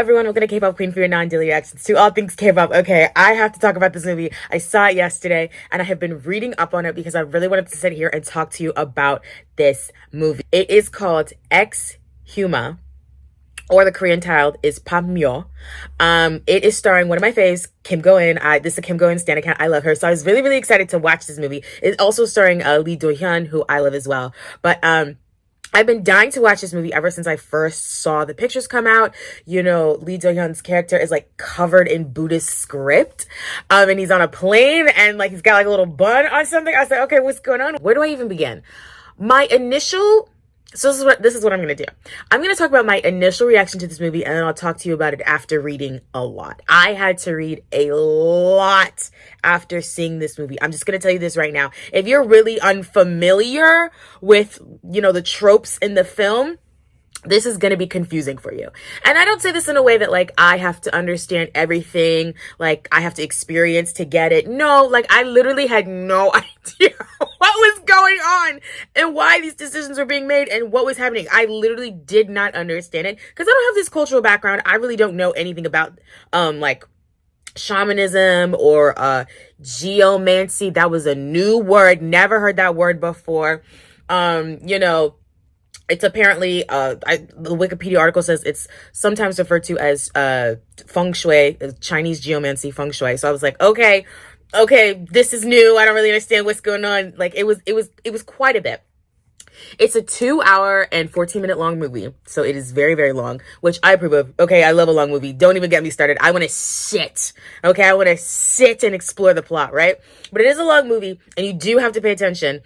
everyone, welcome to K-pop Queen for your non-daily reactions to all things K-pop. Okay, I have to talk about this movie. I saw it yesterday and I have been reading up on it because I really wanted to sit here and talk to you about this movie. It is called Exhuma, or the Korean title is PaMyo. It is starring one of my faves, Kim Go-eun. This is a Kim Go-eun stan account. I love her. So I was really, really excited to watch this movie. It's also starring Lee Do-hyun, who I love as well. But I've been dying to watch this movie ever since I first saw the pictures come out. You know, Lee Do-hyun's character is like covered in Buddhist script. And he's on a plane and like he's got like a little bun on something. I was like, okay, what's going on? Where do I even begin? This is what I'm going to do. I'm going to talk about my initial reaction to this movie, and then I'll talk to you about it after reading a lot. I had to read a lot after seeing this movie. I'm just going to tell you this right now. If you're really unfamiliar with, you know, the tropes in the film, this is going to be confusing for you. And I don't say this in a way that like I have to understand everything, like I have to experience to get it. No, like I literally had no idea what was going on and why these decisions were being made and what was happening. I literally did not understand it because I don't have this cultural background. I really don't know anything about like shamanism or geomancy. That was a new word. Never heard that word before. You know, it's apparently, the Wikipedia article says it's sometimes referred to as feng shui, Chinese geomancy feng shui. So I was like, okay, this is new. I don't really understand what's going on. Like it was quite a bit. It's a 2 hour and 14-minute long movie. So it is very, very long, which I approve of. Okay, I love a long movie. Don't even get me started. I want to sit. Okay, I want to sit and explore the plot, right? But it is a long movie and you do have to pay attention.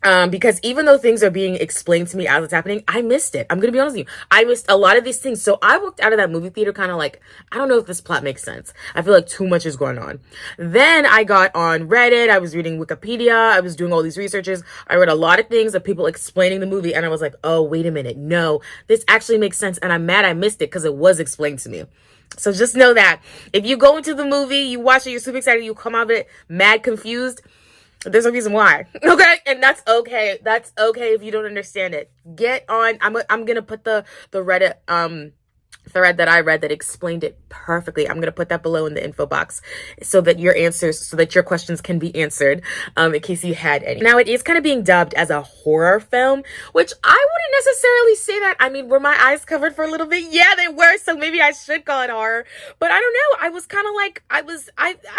Because even though things are being explained to me as it's happening, I missed it. I'm going to be honest with you. I missed a lot of these things. So I walked out of that movie theater kind of like, I don't know if this plot makes sense. I feel like too much is going on. Then I got on Reddit. I was reading Wikipedia. I was doing all these researches. I read a lot of things of people explaining the movie. And I was like, oh, wait a minute. No, this actually makes sense. And I'm mad I missed it because it was explained to me. So just know that if you go into the movie, you watch it, you're super excited, you come out of it mad confused, there's a reason why. Okay? And that's okay. That's okay if you don't understand it. Get on. I'm going to put the Reddit thread that I read that explained it perfectly. I'm going to put that below in the info box so that your questions can be answered in case you had any. Now, it is kind of being dubbed as a horror film, which I wouldn't necessarily say that. I mean, were my eyes covered for a little bit? Yeah, they were. So maybe I should call it horror. But I don't know. I was kind of like, I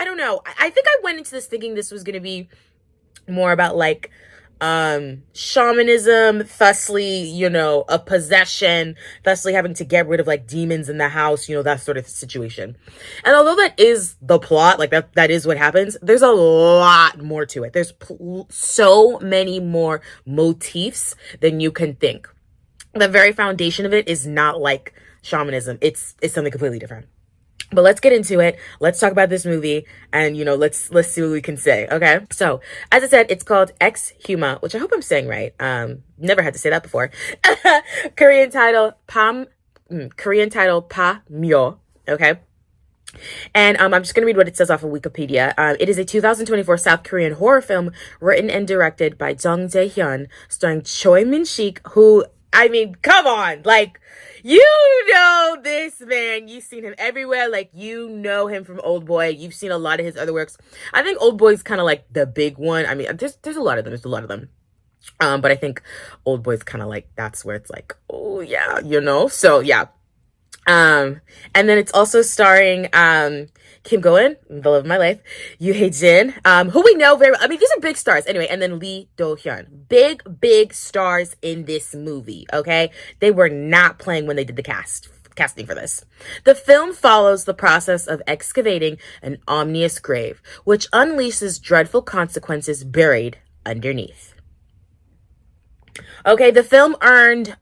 don't know. I think I went into this thinking this was going to be more about like shamanism, thusly, you know, a possession, thusly having to get rid of like demons in the house, you know, that sort of situation. And although that is the plot, like that is what happens, there's a lot more to it. There's so many more motifs than you can think. The very foundation of it is not like shamanism. It's something completely different. But let's get into it. Let's talk about this movie and, you know, let's see what we can say. Okay. So as I said, it's called Exhuma, which I hope I'm saying right. Never had to say that before. Korean title PaMyo. Okay. And I'm just going to read what it says off of Wikipedia. It is a 2024 South Korean horror film written and directed by Jung Jae-hyun, starring Choi Min-sik, who, I mean, come on, like, you know this man. You've seen him everywhere. Like, you know him from Old Boy. You've seen a lot of his other works. I think Old Boy's kind of like the big one. I mean, there's a lot of them. There's a lot of them. But I think Old Boy's kind of like, that's where it's like, oh yeah, you know? So yeah. And then it's also starring Kim Go-eun, the love of my life, Yoo Hae-jin, who we know very well. I mean, these are big stars. Anyway, and then Lee Do-hyun. Big stars in this movie, okay? They were not playing when they did the casting for this. The film follows the process of excavating an ominous grave, which unleashes dreadful consequences buried underneath. Okay, the film earned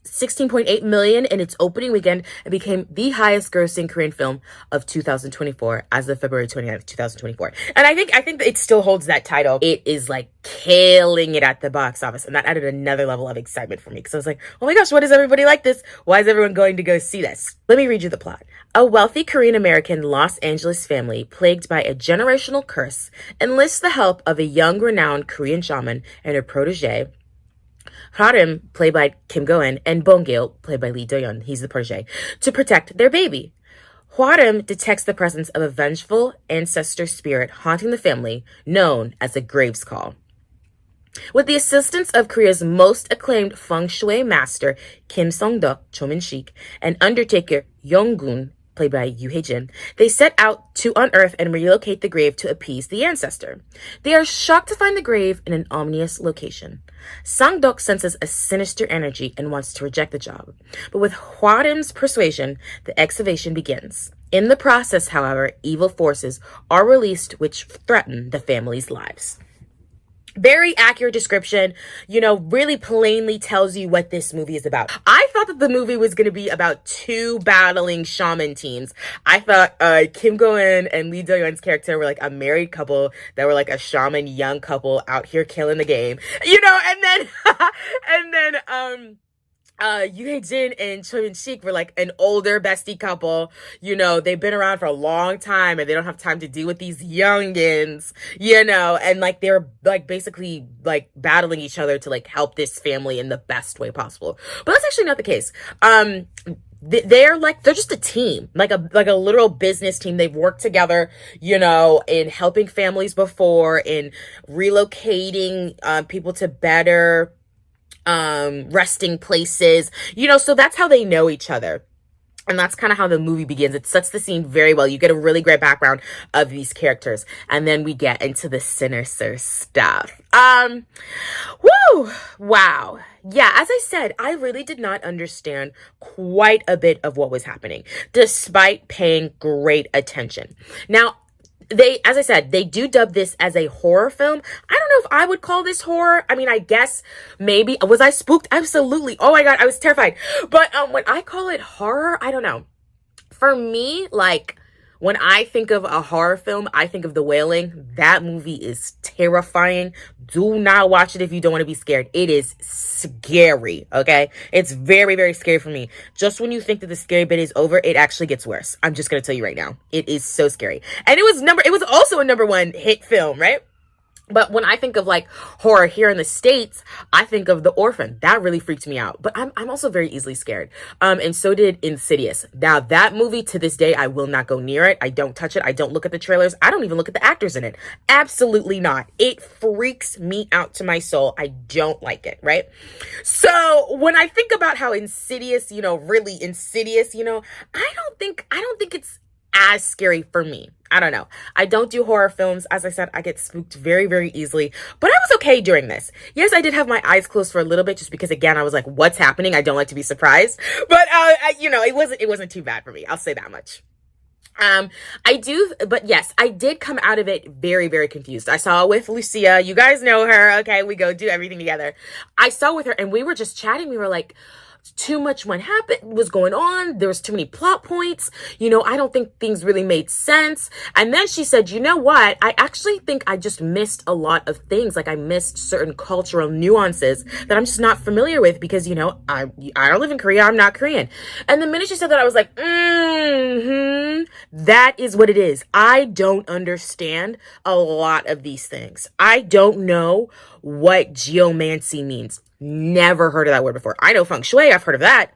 16.8 million in its opening weekend and became the highest grossing Korean film of 2024 as of February 29th, 2024. And I think that it still holds that title. It is like killing it at the box office. And that added another level of excitement for me because I was like, oh my gosh, what does everybody like this? Why is everyone going to go see this? Let me read you the plot. A wealthy Korean-American Los Angeles family plagued by a generational curse enlists the help of a young renowned Korean shaman and her protege, Harim, played by Kim Go-eun, and Bong-gil, played by Lee Do-yeon, he's the protege, to protect their baby. Hwarim detects the presence of a vengeful ancestor spirit haunting the family, known as a Graves Call. With the assistance of Korea's most acclaimed feng shui master, Kim Song-duk, Cho Min-sik, and undertaker Yong-gun, played by Yoo Hae-jin, they set out to unearth and relocate the grave to appease the ancestor. They are shocked to find the grave in an ominous location. Sang-duk senses a sinister energy and wants to reject the job. But with Hwarim's persuasion, the excavation begins. In the process, however, evil forces are released which threaten the family's lives. Very accurate description, really plainly tells you what this movie is about. I thought that the movie was going to be about two battling shaman teams. I thought Kim Go-eun and Lee Do-yeon's character were like a married couple that were like a shaman young couple out here killing the game, and then Yoo Hae-jin and Cho Min-sik were like an older bestie couple. They've been around for a long time and they don't have time to deal with these youngins, and like they're like basically like battling each other to like help this family in the best way possible. But that's actually not the case. They're just a team, like a literal business team. They've worked together, in helping families before, in relocating people to better resting places, so that's how they know each other. And that's kind of how the movie begins. It sets the scene very well. You get a really great background of these characters. And then we get into the sinister stuff. Wow. Yeah, as I said, I really did not understand quite a bit of what was happening, despite paying great attention. Now, as I said, they do dub this as a horror film. I don't know if I would call this horror. I mean, I guess maybe. Was I spooked? Absolutely. Oh my God, I was terrified. But when I call it horror, I don't know. For me, like, when I think of a horror film, I think of The Wailing. That movie is terrifying. Do not watch it if you don't want to be scared. It is scary, okay? It's very, very scary for me. Just when you think that the scary bit is over, it actually gets worse. I'm just going to tell you right now. It is so scary. And it was also a #1 hit film, right? But when I think of like horror here in the States, I think of The Orphan. That really freaked me out. But I'm also very easily scared. And so did Insidious. Now that movie, to this day, I will not go near it. I don't touch it. I don't look at the trailers. I don't even look at the actors in it. Absolutely not. It freaks me out to my soul. I don't like it, right? So when I think about how Insidious, really Insidious, I don't think it's as scary for me. I don't know. I don't do horror films. As I said, I get spooked very, very easily. But I was okay during this. Yes, I did have my eyes closed for a little bit just because, again, I was like, what's happening? I don't like to be surprised. But, it wasn't too bad for me. I'll say that much. But yes, I did come out of it very, very confused. I saw it with Lucia. You guys know her. Okay, we go do everything together. I saw with her and we were just chatting. We were like, too much was going on. There was too many plot points. I don't think things really made sense. And then she said, you know what? I actually think I just missed a lot of things. Like I missed certain cultural nuances that I'm just not familiar with because, I don't live in Korea. I'm not Korean. And the minute she said that, I was like, that is what it is. I don't understand a lot of these things. I don't know what geomancy means. Never heard of that word before. I know feng shui. I've heard of that.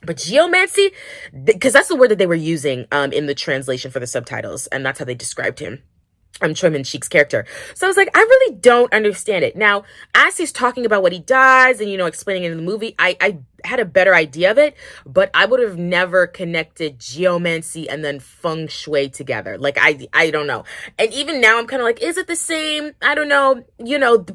But geomancy, because that's the word that they were using in the translation for the subtitles. And that's how they described him. Choi Min-sik's character. So I was like, I really don't understand it. Now, as he's talking about what he does and, explaining it in the movie, I had a better idea of it, but I would have never connected geomancy and then feng shui together. Like, I don't know. And even now I'm kind of like, is it the same? I don't know.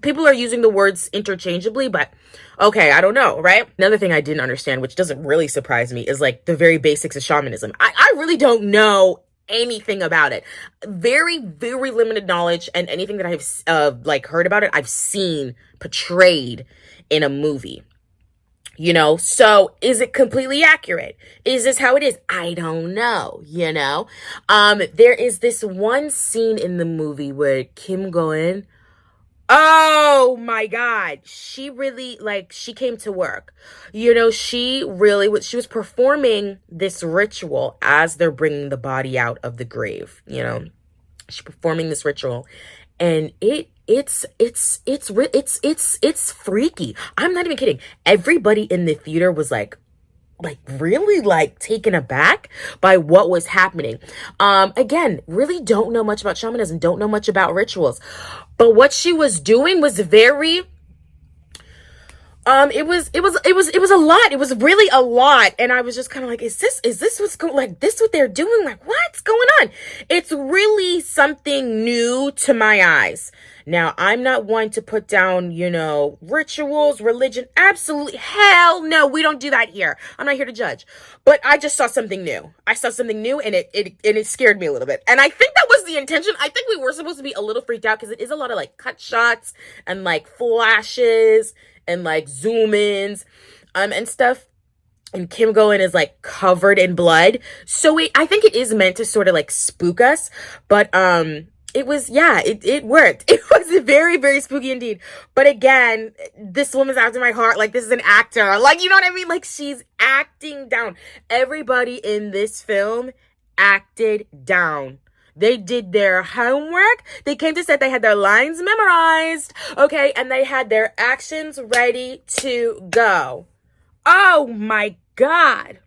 People are using the words interchangeably, but okay, I don't know, right? Another thing I didn't understand, which doesn't really surprise me, is like the very basics of shamanism. I really don't know anything about it. Very, very limited knowledge, and anything that I've heard about it, I've seen portrayed in a movie. So is it completely accurate? Is this how it is? I don't know, there is this one scene in the movie where Kim Go-eun, oh my God, she really, she came to work. She was performing this ritual as they're bringing the body out of the grave, she's performing this ritual. and it's freaky. I'm not even kidding. Everybody in the theater was like really like taken aback by what was happening. Again, really don't know much about shamanism, don't know much about rituals, but what she was doing was very it was a lot. It was really a lot. And I was just kind of like, is this what's going, like, this what they're doing? Like, what's going on? It's really something new to my eyes. Now, I'm not one to put down, rituals, religion. Absolutely. Hell no. We don't do that here. I'm not here to judge, but I just saw something new. I saw something new, and it scared me a little bit. And I think that was the intention. I think we were supposed to be a little freaked out because it is a lot of like cut shots and like flashes and like zoom ins and stuff, and Kim Go-eun is like covered in blood, so I think it is meant to sort of like spook us, but it was, yeah, it worked. It was very, very spooky indeed. But again, this woman's after my heart. Like, this is an actor, like, you know what I mean? Like, she's acting down. Everybody in this film acted down. They did their homework. They came to set. They had their lines memorized. Okay. And they had their actions ready to go. Oh my God.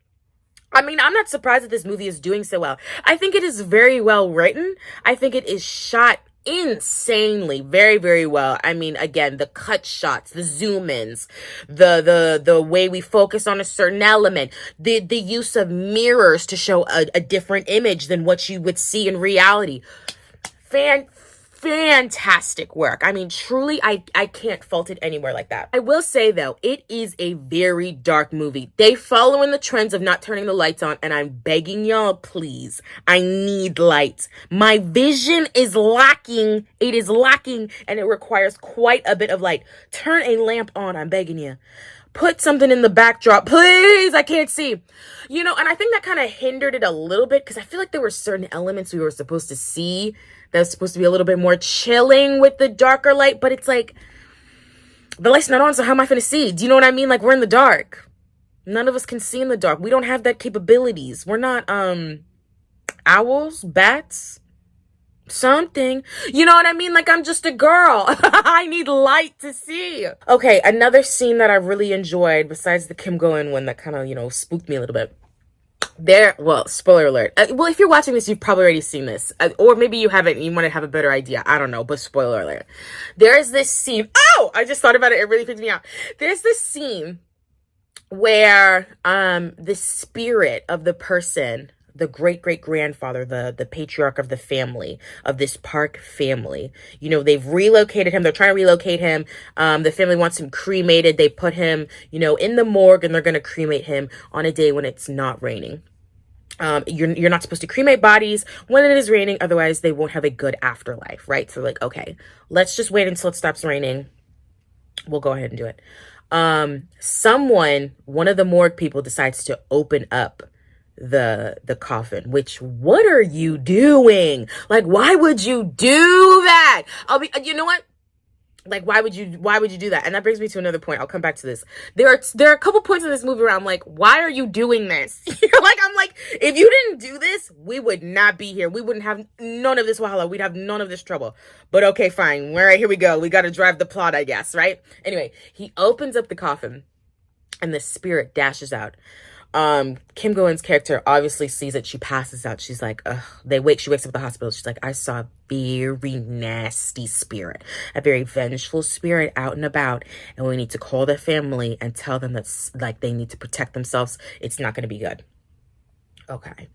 I mean, I'm not surprised that this movie is doing so well. I think it is very well written. I think it is shot insanely, very, very well. I mean, again, the cut shots, the zoom ins, the way we focus on a certain element, the use of mirrors to show a different image than what you would see in reality. Fantastic work. I mean, truly, I can't fault it anywhere like that. I will say, though, it is a very dark movie. They follow in the trends of not turning the lights on, and I'm begging y'all, please, I need light. My vision is lacking. It is lacking, and it requires quite a bit of light. Turn a lamp on, I'm begging you. Put something in the backdrop, please. I can't see. And I think that kind of hindered it a little bit, because I feel like there were certain elements we were supposed to see that's supposed to be a little bit more chilling with the darker light, but it's like, the light's not on, so how am I going to see? Do you know what I mean? Like, we're in the dark. None of us can see in the dark. We don't have that capabilities. We're not owls, bats, something. You know what I mean? Like, I'm just a girl. I need light to see. Okay, another scene that I really enjoyed, besides the Kim Go-eun one that kind of, spooked me a little bit. Spoiler alert. If you're watching this, you've probably already seen this. Or maybe you haven't and you want to have a better idea. I don't know, but spoiler alert. There's this scene. Oh, I just thought about it. It really freaked me out. There's this scene where the spirit of the person, the great-great-grandfather, the patriarch of the family, of this Park family, they've relocated him. They're trying to relocate him. The family wants him cremated. They put him, in the morgue, and they're going to cremate him on a day when it's not raining. You're not supposed to cremate bodies when it is raining, otherwise they won't have a good afterlife, right? So like, okay, let's just wait until it stops raining. We'll go ahead and do it. One of the morgue people decides to open up the coffin, which, what are you doing? Like, why would you do that? You know what? Like, why would you do that? And that brings me to another point. I'll come back to this. There are a couple points in this movie where I'm like, why are you doing this? I'm like, if you didn't do this, we would not be here. We wouldn't have none of this wahala. We'd have none of this trouble. But okay, fine. All right, here we go. We got to drive the plot, I guess, right? Anyway, he opens up the coffin and the spirit dashes out. Kim Go-eun's character obviously sees it. She passes out. She's like, ugh. She wakes up at the hospital. She's like, I saw a very nasty spirit, a very vengeful spirit out and about. And we need to call the family and tell them that's like, they need to protect themselves. It's not going to be good. Okay.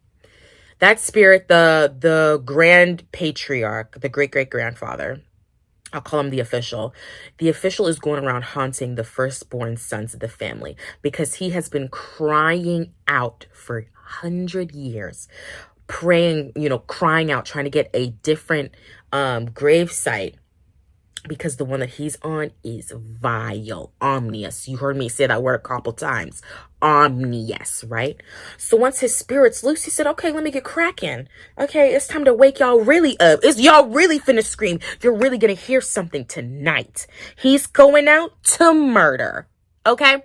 That spirit, the grand patriarch, the great-great-grandfather, I'll call him the official. The official is going around haunting the firstborn sons of the family because he has been crying out for 100 years, praying, crying out, trying to get a different grave site, because the one that he's on is vile, ominous. You heard me say that word a couple times. Ominous, right? So once his spirit's loose, he said, okay, let me get cracking. Okay, it's time to wake y'all really up. Y'all really finna scream. You're really gonna hear something tonight. He's going out to murder. Okay?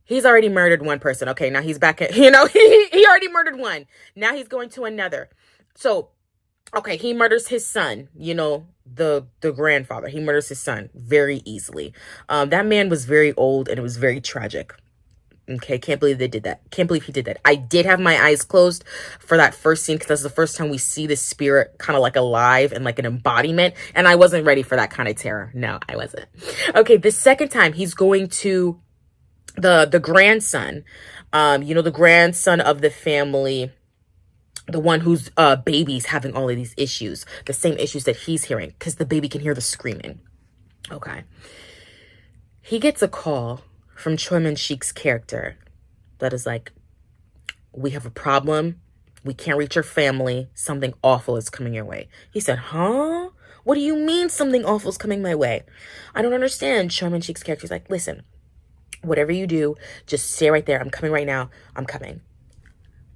He's already murdered one person. Okay, now he's back at, he already murdered one. Now he's going to another. So Okay, he murders his son, the grandfather. He murders his son very easily. That man was very old and it was very tragic. Okay, can't believe they did that. Can't believe he did that. I did have my eyes closed for that first scene because that's the first time we see the spirit kind of like alive and like an embodiment. And I wasn't ready for that kind of terror. No, I wasn't. Okay, the second time he's going to the grandson, the grandson of the family, the one whose baby's having all of these issues, the same issues that he's hearing because the baby can hear the screaming. Okay. He gets a call from Choi Min-sik's character that is like, we have a problem. We can't reach your family. Something awful is coming your way. He said, huh? What do you mean something awful is coming my way? I don't understand. Choi Min-sik's character is like, listen, whatever you do, just stay right there. I'm coming right now. I'm coming.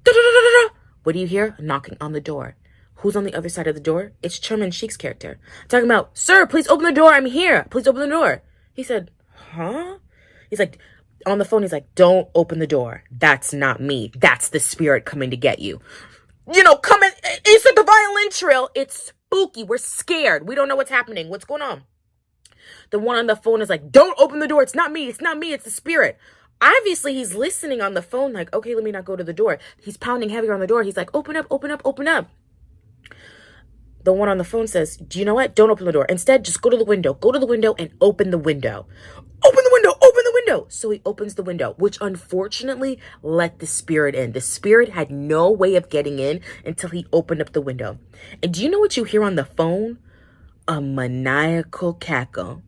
Da-da-da-da-da. What do you hear? Knocking on the door. Who's on the other side of the door? It's Choi Min-sik's character. Talking about, sir, please open the door. I'm here. Please open the door. He said, huh? He's like, on the phone, he's like, don't open the door. That's not me. That's the spirit coming to get you. Coming. It's like the violin trail. It's spooky. We're scared. We don't know what's happening. What's going on? The one on the phone is like, don't open the door. It's not me. It's not me. It's the spirit. Obviously, he's listening on the phone like, okay, let me not go to the door. He's pounding heavier on the door. He's like, open up, open up, open up. The one on the phone says, do you know what? Don't open the door. Instead, just go to the window. Go to the window and open the window. Open the window. Open the window. So he opens the window, which unfortunately let the spirit in. The spirit had no way of getting in until he opened up the window. And do you know what you hear on the phone? A maniacal cackle.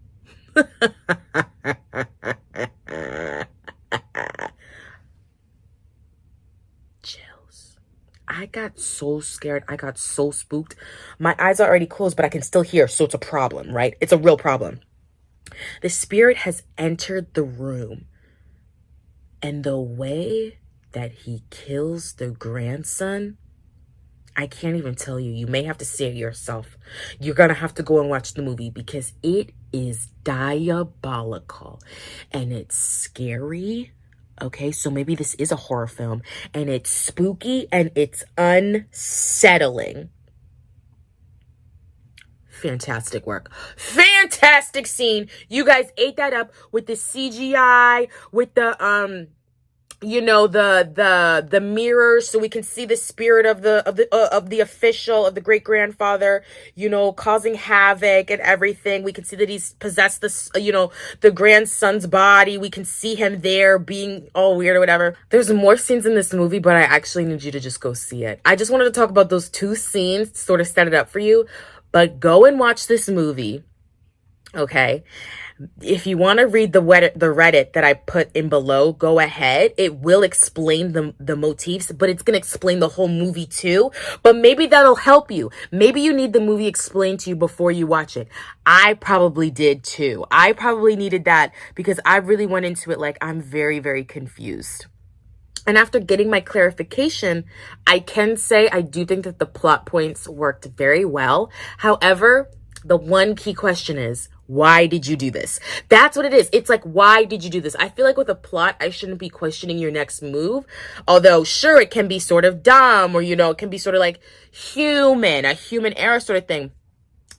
I got so scared. I got so spooked. My eyes are already closed, but I can still hear. So it's a problem, right? It's a real problem. The spirit has entered the room. And the way that he kills the grandson, I can't even tell you. You may have to see it yourself. You're going to have to go and watch the movie because it is diabolical. And it's scary. Okay, so maybe this is a horror film and it's spooky and it's unsettling. Fantastic work. Fantastic scene. You guys ate that up with the CGI, with the the mirrors, so we can see the spirit of the official, of the great grandfather, causing havoc and everything. We can see that he's possessed the grandson's body. We can see him there being all weird or whatever. There's more scenes in this movie, but I actually need you to just go see it. I just wanted to talk about those two scenes to sort of set it up for you, but go and watch this movie. Okay. If you want to read the Reddit that I put in below, go ahead. It will explain the motifs, but it's going to explain the whole movie too. But maybe that'll help you. Maybe you need the movie explained to you before you watch it. I probably did too. I probably needed that because I really went into it like I'm very, very confused. And after getting my clarification, I can say I do think that the plot points worked very well. However, the one key question is, why did you do this? That's what it is. It's like, why did you do this? I feel like with a plot, I shouldn't be questioning your next move. Although, sure, it can be sort of dumb or, it can be sort of like a human error sort of thing.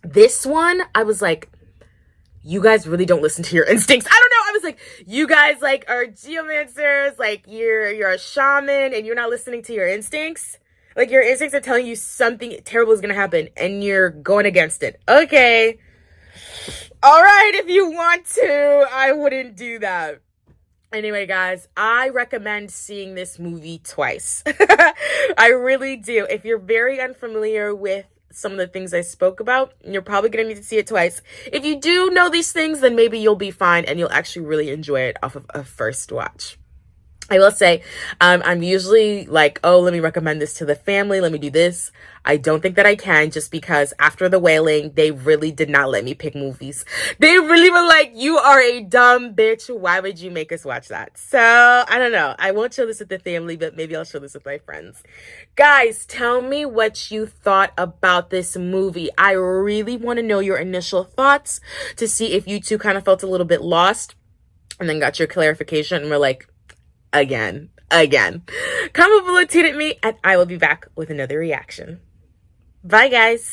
This one, I was like, you guys really don't listen to your instincts. I don't know. I was like, you guys are geomancers. Like you're a shaman and you're not listening to your instincts. Like your instincts are telling you something terrible is going to happen and you're going against it. Okay. All right. If you want to, I wouldn't do that. Anyway, guys, I recommend seeing this movie twice. I really do. If you're very unfamiliar with some of the things I spoke about, you're probably going to need to see it twice. If you do know these things, then maybe you'll be fine and you'll actually really enjoy it off of a first watch. I will say, I'm usually like, oh, let me recommend this to the family. Let me do this. I don't think that I can just because after The Wailing, they really did not let me pick movies. They really were like, you are a dumb bitch. Why would you make us watch that? So I don't know. I won't show this with the family, but maybe I'll show this with my friends. Guys, tell me what you thought about this movie. I really want to know your initial thoughts to see if you two kind of felt a little bit lost and then got your clarification and were like, again. Comment below, tweet at me, and I will be back with another reaction. Bye, guys.